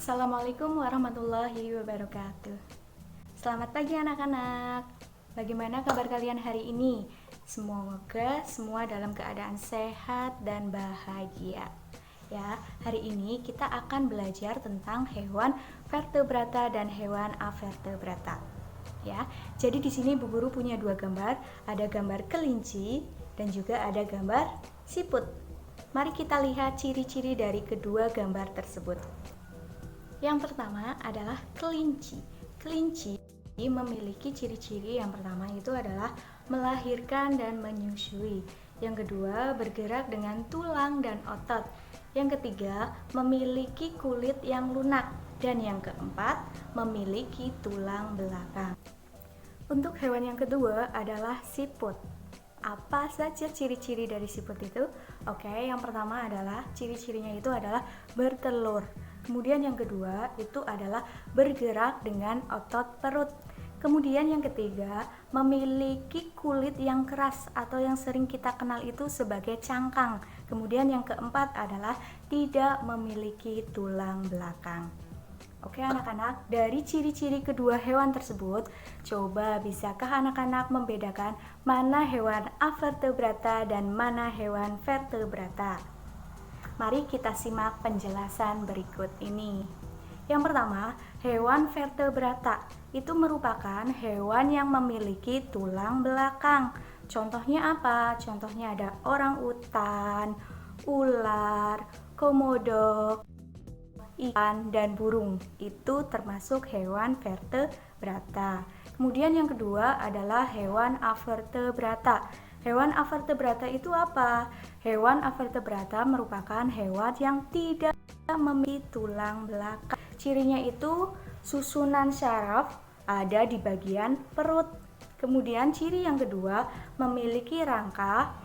Assalamualaikum warahmatullahi wabarakatuh. Selamat pagi anak-anak. Bagaimana kabar kalian hari ini? Semoga semua dalam keadaan sehat dan bahagia. Ya, hari ini kita akan belajar tentang hewan vertebrata dan hewan avertebrata. Ya, jadi di sini Bu Guru punya dua gambar, ada gambar kelinci dan juga ada gambar siput. Mari kita lihat ciri-ciri dari kedua gambar tersebut. Yang pertama adalah kelinci. Kelinci memiliki ciri-ciri yang pertama itu adalah melahirkan dan menyusui. Yang kedua, bergerak dengan tulang dan otot. Yang ketiga, memiliki kulit yang lunak. Dan yang keempat, memiliki tulang belakang. Untuk hewan yang kedua adalah siput. Apa saja ciri-ciri dari siput itu? Oke, yang pertama adalah ciri-cirinya itu adalah bertelur. Kemudian yang kedua itu adalah bergerak dengan otot perut. Kemudian yang ketiga, memiliki kulit yang keras atau yang sering kita kenal itu sebagai cangkang. Kemudian yang keempat adalah tidak memiliki tulang belakang. Oke anak-anak, dari ciri-ciri kedua hewan tersebut, coba bisakah anak-anak membedakan mana hewan avertebrata dan mana hewan vertebrata? Mari kita simak penjelasan berikut ini. Yang pertama, hewan vertebrata itu merupakan hewan yang memiliki tulang belakang. Contohnya apa? Contohnya ada orangutan, ular, komodo, ikan, dan burung. Itu termasuk hewan vertebrata. Kemudian yang kedua adalah hewan avertebrata. Hewan avertebrata itu apa? Hewan avertebrata merupakan hewan yang tidak memiliki tulang belakang. Cirinya itu susunan syaraf ada di bagian perut. Kemudian ciri yang kedua memiliki rangka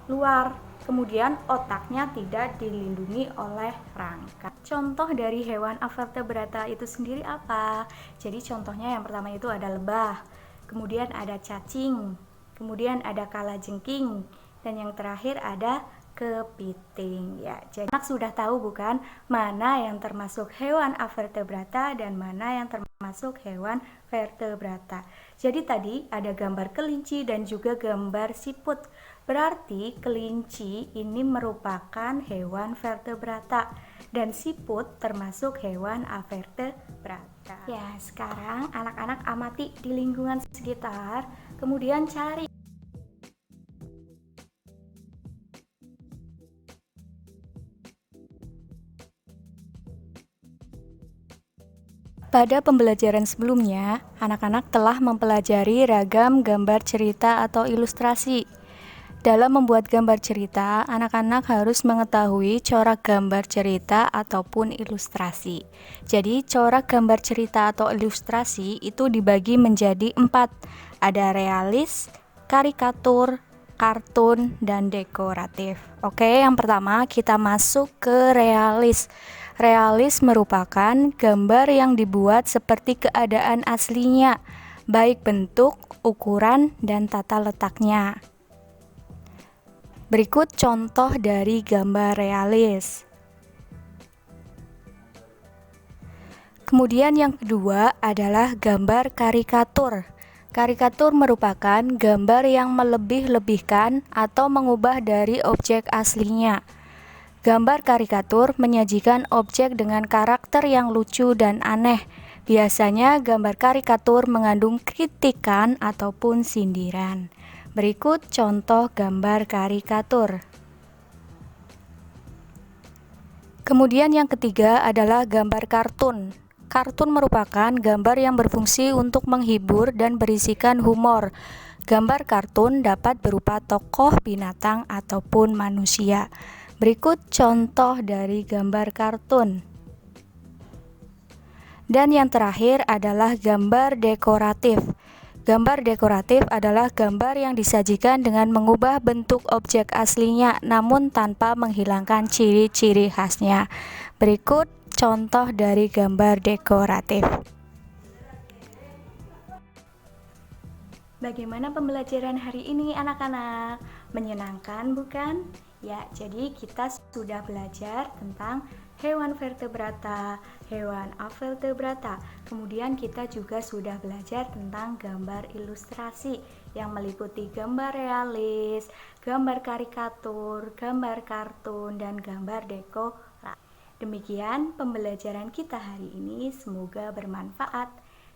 luar. Kemudian otaknya tidak dilindungi oleh rangka. Contoh dari hewan avertebrata itu sendiri apa? Jadi contohnya yang pertama itu ada lebah, kemudian ada cacing, kemudian ada kalajengking, dan yang terakhir ada kepiting. Ya, jadi anak sudah tahu bukan mana yang termasuk hewan avertebrata dan mana yang termasuk hewan vertebrata. Jadi tadi ada gambar kelinci dan juga gambar siput. Berarti kelinci ini merupakan hewan vertebrata dan siput termasuk hewan avertebrata. Ya, sekarang anak-anak amati di lingkungan sekitar, kemudian cari Pada pembelajaran sebelumnya, anak-anak telah mempelajari ragam gambar cerita atau ilustrasi. Dalam membuat gambar cerita, anak-anak harus mengetahui corak gambar cerita ataupun ilustrasi. Jadi, corak gambar cerita atau ilustrasi itu dibagi menjadi 4. Ada realis, karikatur, kartun, dan dekoratif. Oke, yang pertama kita masuk ke realis. Realis merupakan gambar yang dibuat seperti keadaan aslinya, baik bentuk, ukuran, dan tata letaknya. Berikut contoh dari gambar realis. Kemudian yang kedua adalah gambar karikatur. Karikatur merupakan gambar yang melebih-lebihkan atau mengubah dari objek aslinya. Gambar karikatur menyajikan objek dengan karakter yang lucu dan aneh. Biasanya gambar karikatur mengandung kritikan ataupun sindiran. Berikut contoh gambar karikatur. Kemudian yang ketiga adalah gambar kartun. Kartun merupakan gambar yang berfungsi untuk menghibur dan berisikan humor. Gambar kartun dapat berupa tokoh, binatang, ataupun manusia. Berikut contoh dari gambar kartun. Dan yang terakhir adalah gambar dekoratif. Gambar dekoratif adalah gambar yang disajikan dengan mengubah bentuk objek aslinya namun tanpa menghilangkan ciri-ciri khasnya. Berikut contoh dari gambar dekoratif. Bagaimana pembelajaran hari ini anak-anak? Menyenangkan bukan? Ya, jadi kita sudah belajar tentang hewan vertebrata, hewan avertebrata. Kemudian kita juga sudah belajar tentang gambar ilustrasi yang meliputi gambar realis, gambar karikatur, gambar kartun, dan gambar dekorasi. Demikian pembelajaran kita hari ini, semoga bermanfaat.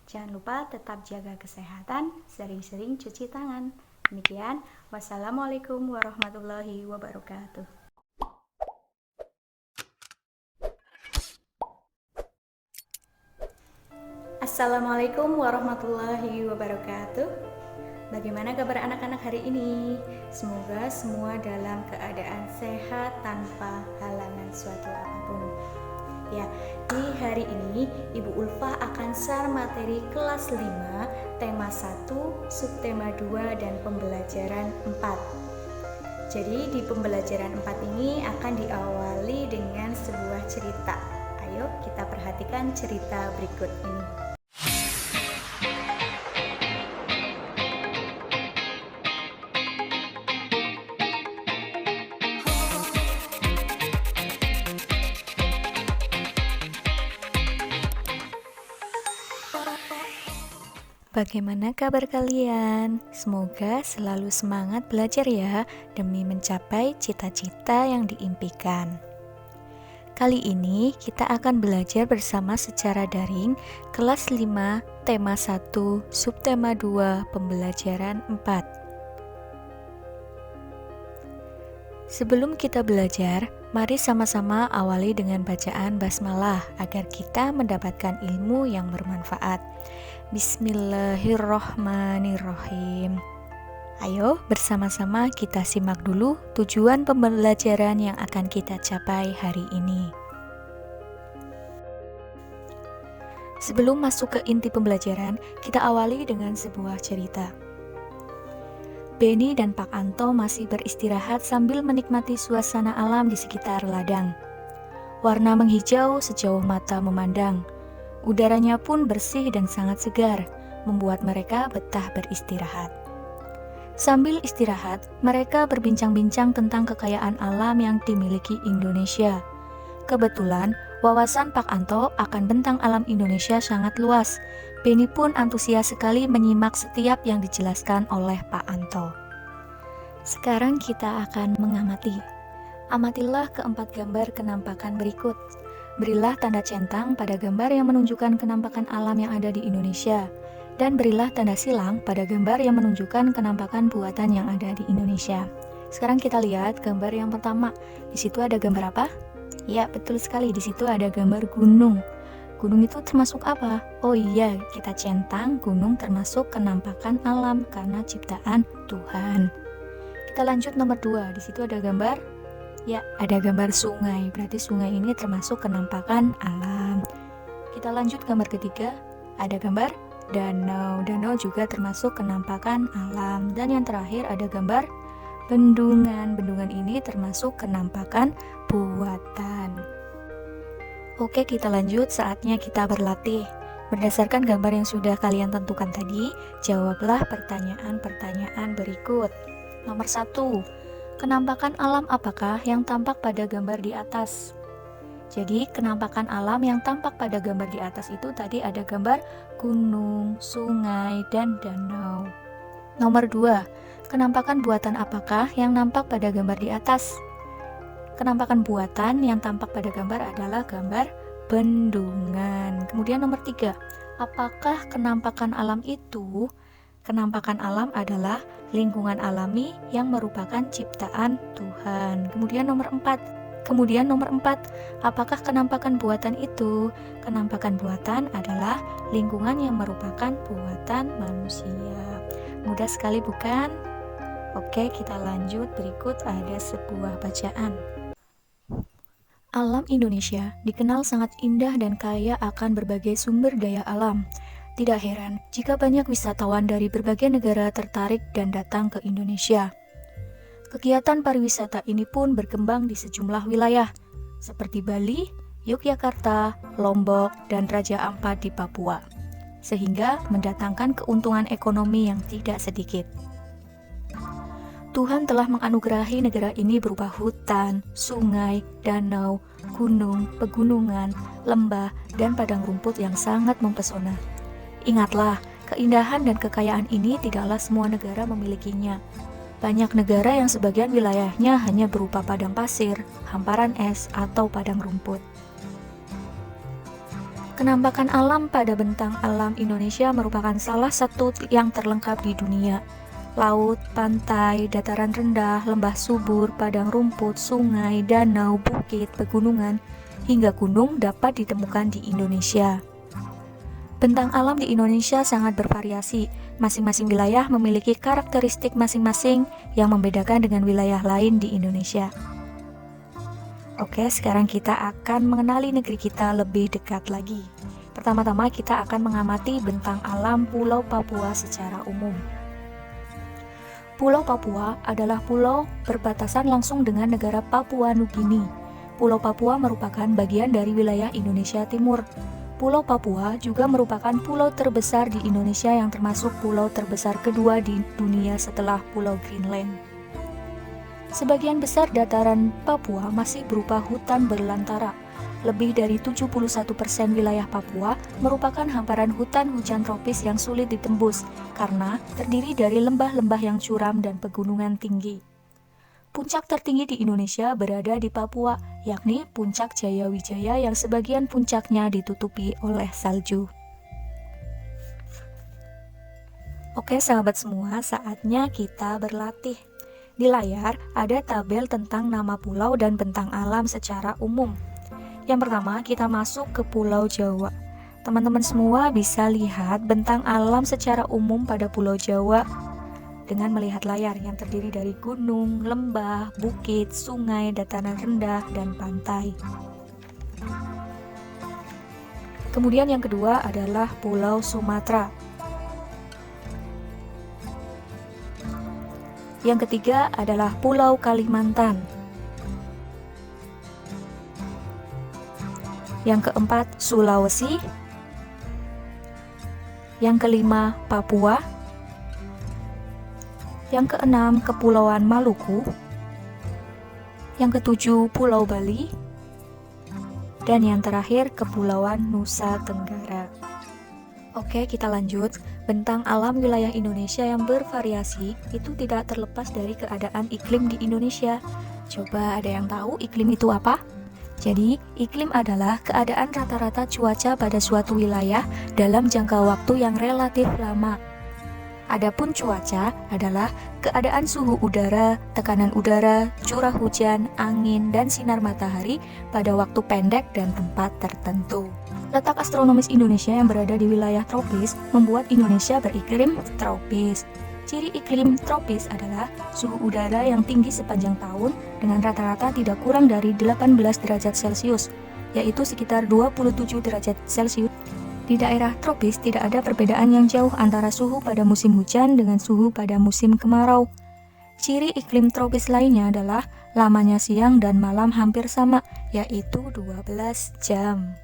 Jangan lupa tetap jaga kesehatan, sering-sering cuci tangan. Demikian, wassalamualaikum warahmatullahi wabarakatuh. Assalamualaikum warahmatullahi wabarakatuh. Bagaimana kabar anak-anak hari ini? Semoga semua dalam keadaan sehat tanpa halangan suatu apapun. Ya, di hari ini Ibu Ulfa akan share materi kelas 5, tema 1, subtema 2, dan pembelajaran 4. Jadi di pembelajaran 4 ini akan diawali dengan sebuah cerita. Ayo kita perhatikan cerita berikut ini. Bagaimana kabar kalian? Semoga selalu semangat belajar ya, demi mencapai cita-cita yang diimpikan. Kali ini kita akan belajar bersama secara daring kelas 5, tema 1, subtema 2, pembelajaran 4. Sebelum kita belajar, mari sama-sama awali dengan bacaan basmalah agar kita mendapatkan ilmu yang bermanfaat. Bismillahirrohmanirrohim. Ayo bersama-sama kita simak dulu tujuan pembelajaran yang akan kita capai hari ini. Sebelum masuk ke inti pembelajaran, kita awali dengan sebuah cerita. Benny dan Pak Anto masih beristirahat sambil menikmati suasana alam di sekitar ladang. Warna menghijau sejauh mata memandang. Udaranya pun bersih dan sangat segar, membuat mereka betah beristirahat. Sambil istirahat, mereka berbincang-bincang tentang kekayaan alam yang dimiliki Indonesia. Kebetulan, wawasan Pak Anto akan bentang alam Indonesia sangat luas. Benny pun antusias sekali menyimak setiap yang dijelaskan oleh Pak Anto. Sekarang kita akan mengamati. Amatilah keempat gambar kenampakan berikut. Berilah tanda centang pada gambar yang menunjukkan kenampakan alam yang ada di Indonesia, dan berilah tanda silang pada gambar yang menunjukkan kenampakan buatan yang ada di Indonesia. Sekarang kita lihat gambar yang pertama. Di situ ada gambar apa? Ya, betul sekali. Di situ ada gambar gunung. Gunung itu termasuk apa? Oh iya, kita centang gunung termasuk kenampakan alam karena ciptaan Tuhan. Kita lanjut nomor 2. Di situ ada gambar. Ya, ada gambar sungai, berarti sungai ini termasuk kenampakan alam. Kita lanjut gambar ketiga, ada gambar danau. Danau juga termasuk kenampakan alam. Dan yang terakhir ada gambar bendungan. Bendungan ini termasuk kenampakan buatan. Oke, kita lanjut, saatnya kita berlatih. Berdasarkan gambar yang sudah kalian tentukan tadi, jawablah pertanyaan-pertanyaan berikut. Nomor 1. Kenampakan alam apakah yang tampak pada gambar di atas? Jadi, kenampakan alam yang tampak pada gambar di atas itu tadi ada gambar gunung, sungai, dan danau. Nomor 2. Kenampakan buatan apakah yang nampak pada gambar di atas? Kenampakan buatan yang tampak pada gambar adalah gambar bendungan. Kemudian nomor 3. Apakah kenampakan alam itu? Kenampakan alam adalah lingkungan alami yang merupakan ciptaan Tuhan. Kemudian nomor 4, apakah kenampakan buatan itu? Kenampakan buatan adalah lingkungan yang merupakan buatan manusia. Mudah sekali bukan? Oke, kita lanjut. Berikut ada sebuah bacaan. Alam Indonesia dikenal sangat indah dan kaya akan berbagai sumber daya alam. Tidak heran jika banyak wisatawan dari berbagai negara tertarik dan datang ke Indonesia. Kegiatan pariwisata ini pun berkembang di sejumlah wilayah, seperti Bali, Yogyakarta, Lombok, dan Raja Ampat di Papua, sehingga mendatangkan keuntungan ekonomi yang tidak sedikit. Tuhan telah menganugerahi negara ini berupa hutan, sungai, danau, gunung, pegunungan, lembah, dan padang rumput yang sangat mempesona. Ingatlah, keindahan dan kekayaan ini tidaklah semua negara memilikinya. Banyak negara yang sebagian wilayahnya hanya berupa padang pasir, hamparan es, atau padang rumput. Penampakan alam pada bentang alam Indonesia merupakan salah satu yang terlengkap di dunia. Laut, pantai, dataran rendah, lembah subur, padang rumput, sungai, danau, bukit, pegunungan, hingga gunung dapat ditemukan di Indonesia. Bentang alam di Indonesia sangat bervariasi. Masing-masing wilayah memiliki karakteristik masing-masing yang membedakan dengan wilayah lain di Indonesia. Oke, sekarang kita akan mengenali negeri kita lebih dekat lagi. Pertama-tama kita akan mengamati bentang alam Pulau Papua secara umum. Pulau Papua adalah pulau berbatasan langsung dengan negara Papua Nugini. Pulau Papua merupakan bagian dari wilayah Indonesia Timur. Pulau Papua juga merupakan pulau terbesar di Indonesia yang termasuk pulau terbesar kedua di dunia setelah Pulau Greenland. Sebagian besar dataran Papua masih berupa hutan berlantara. Lebih dari 71% wilayah Papua merupakan hamparan hutan hujan tropis yang sulit ditembus karena terdiri dari lembah-lembah yang curam dan pegunungan tinggi. Puncak tertinggi di Indonesia berada di Papua, yakni Puncak Jayawijaya yang sebagian puncaknya ditutupi oleh salju. Oke sahabat semua, saatnya kita berlatih. Di layar ada tabel tentang nama pulau dan bentang alam secara umum. Yang pertama, kita masuk ke Pulau Jawa. Teman-teman semua bisa lihat bentang alam secara umum pada Pulau Jawa dengan melihat layar yang terdiri dari gunung, lembah, bukit, sungai, dataran rendah, dan pantai. Kemudian yang kedua adalah Pulau Sumatera. Yang ketiga adalah Pulau Kalimantan. Yang keempat, Sulawesi. Yang kelima, Papua. Yang keenam, Kepulauan Maluku. Yang ketujuh, Pulau Bali. Dan yang terakhir, Kepulauan Nusa Tenggara. Oke, kita lanjut. Bentang alam wilayah Indonesia yang bervariasi itu tidak terlepas dari keadaan iklim di Indonesia. Coba ada yang tahu iklim itu apa? Jadi, iklim adalah keadaan rata-rata cuaca pada suatu wilayah dalam jangka waktu yang relatif lama. Adapun cuaca adalah keadaan suhu udara, tekanan udara, curah hujan, angin, dan sinar matahari pada waktu pendek dan tempat tertentu. Letak astronomis Indonesia yang berada di wilayah tropis membuat Indonesia beriklim tropis. Ciri iklim tropis adalah suhu udara yang tinggi sepanjang tahun dengan rata-rata tidak kurang dari 18 derajat Celcius, yaitu sekitar 27 derajat Celcius. Di daerah tropis tidak ada perbedaan yang jauh antara suhu pada musim hujan dengan suhu pada musim kemarau. Ciri iklim tropis lainnya adalah lamanya siang dan malam hampir sama, yaitu 12 jam.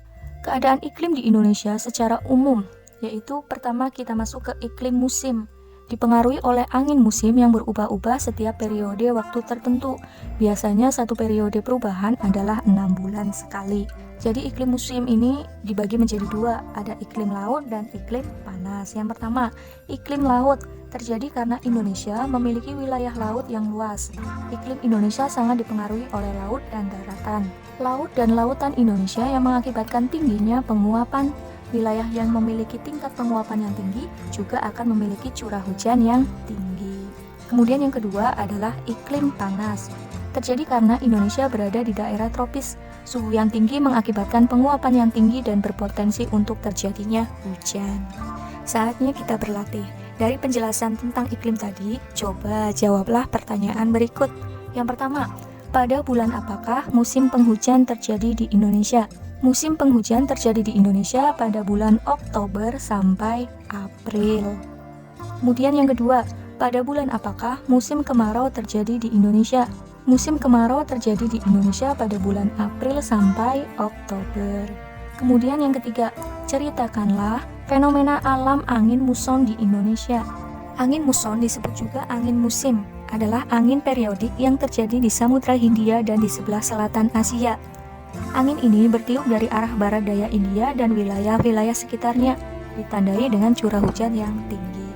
Keadaan iklim di Indonesia secara umum, yaitu pertama kita masuk ke iklim musim. Dipengaruhi oleh angin musim yang berubah-ubah setiap periode waktu tertentu. Biasanya satu periode perubahan adalah 6 bulan sekali. Jadi iklim musim ini dibagi menjadi dua, ada iklim laut dan iklim panas. Yang pertama, iklim laut terjadi karena Indonesia memiliki wilayah laut yang luas. Iklim Indonesia sangat dipengaruhi oleh laut dan daratan. Laut dan lautan Indonesia yang mengakibatkan tingginya penguapan. Wilayah yang memiliki tingkat penguapan yang tinggi juga akan memiliki curah hujan yang tinggi. Kemudian yang kedua adalah iklim panas. Terjadi karena Indonesia berada di daerah tropis. Suhu yang tinggi mengakibatkan penguapan yang tinggi dan berpotensi untuk terjadinya hujan. Saatnya kita berlatih. Dari penjelasan tentang iklim tadi, coba jawablah pertanyaan berikut. Yang pertama, pada bulan apakah musim penghujan terjadi di Indonesia? Musim penghujan terjadi di Indonesia pada bulan Oktober sampai April. Kemudian yang kedua, pada bulan apakah musim kemarau terjadi di Indonesia? Musim kemarau terjadi di Indonesia pada bulan April sampai Oktober. Kemudian yang ketiga, ceritakanlah fenomena alam angin muson di Indonesia. Angin muson disebut juga angin musim. adalah angin periodik yang terjadi di Samudra Hindia dan di sebelah selatan Asia. Angin ini bertiup dari arah barat daya India dan wilayah-wilayah sekitarnya, ditandai dengan curah hujan yang tinggi.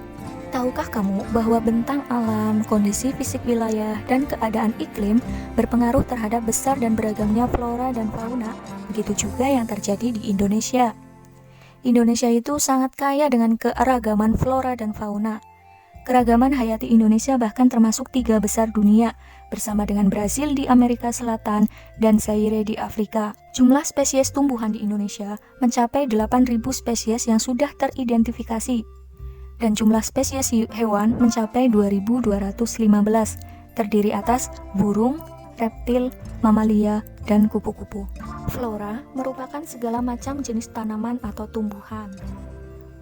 Tahukah kamu bahwa bentang alam, kondisi fisik wilayah, dan keadaan iklim berpengaruh terhadap besar dan beragamnya flora dan fauna? Begitu juga yang terjadi di Indonesia. Indonesia itu sangat kaya dengan keragaman flora dan fauna. Keragaman hayati Indonesia bahkan termasuk 3 besar dunia, bersama dengan Brasil di Amerika Selatan dan Zaire di Afrika. Jumlah spesies tumbuhan di Indonesia mencapai 8.000 spesies yang sudah teridentifikasi, dan jumlah spesies hewan mencapai 2.215, terdiri atas burung, reptil, mamalia, dan kupu-kupu. Flora merupakan segala macam jenis tanaman atau tumbuhan.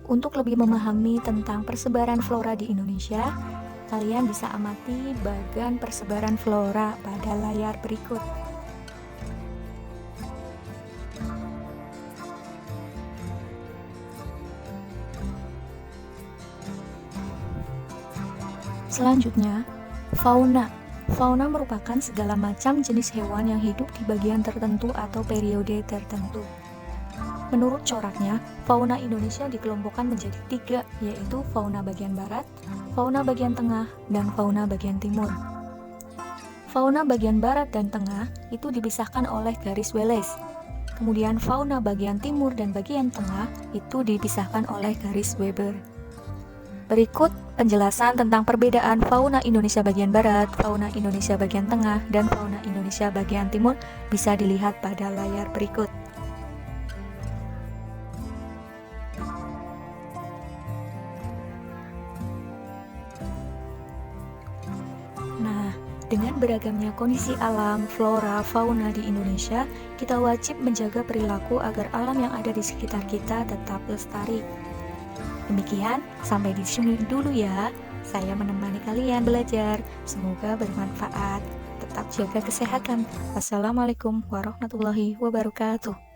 Untuk lebih memahami tentang persebaran flora di Indonesia, kalian bisa amati bagan persebaran flora pada layar berikut. Selanjutnya, fauna. Fauna merupakan segala macam jenis hewan yang hidup di bagian tertentu atau periode tertentu. Menurut coraknya, fauna Indonesia dikelompokkan menjadi 3, yaitu fauna bagian barat, fauna bagian tengah, dan fauna bagian timur. Fauna bagian barat dan tengah itu dipisahkan oleh garis Wallace. Kemudian fauna bagian timur dan bagian tengah itu dipisahkan oleh garis Weber. Berikut penjelasan tentang perbedaan fauna Indonesia bagian barat, fauna Indonesia bagian tengah, dan fauna Indonesia bagian timur bisa dilihat pada layar berikut. Nah, dengan beragamnya kondisi alam, flora, fauna di Indonesia, kita wajib menjaga perilaku agar alam yang ada di sekitar kita tetap lestari. Demikian, sampai di sini dulu ya. Saya menemani kalian belajar. Semoga bermanfaat. Tetap jaga kesehatan. Wassalamualaikum warahmatullahi wabarakatuh.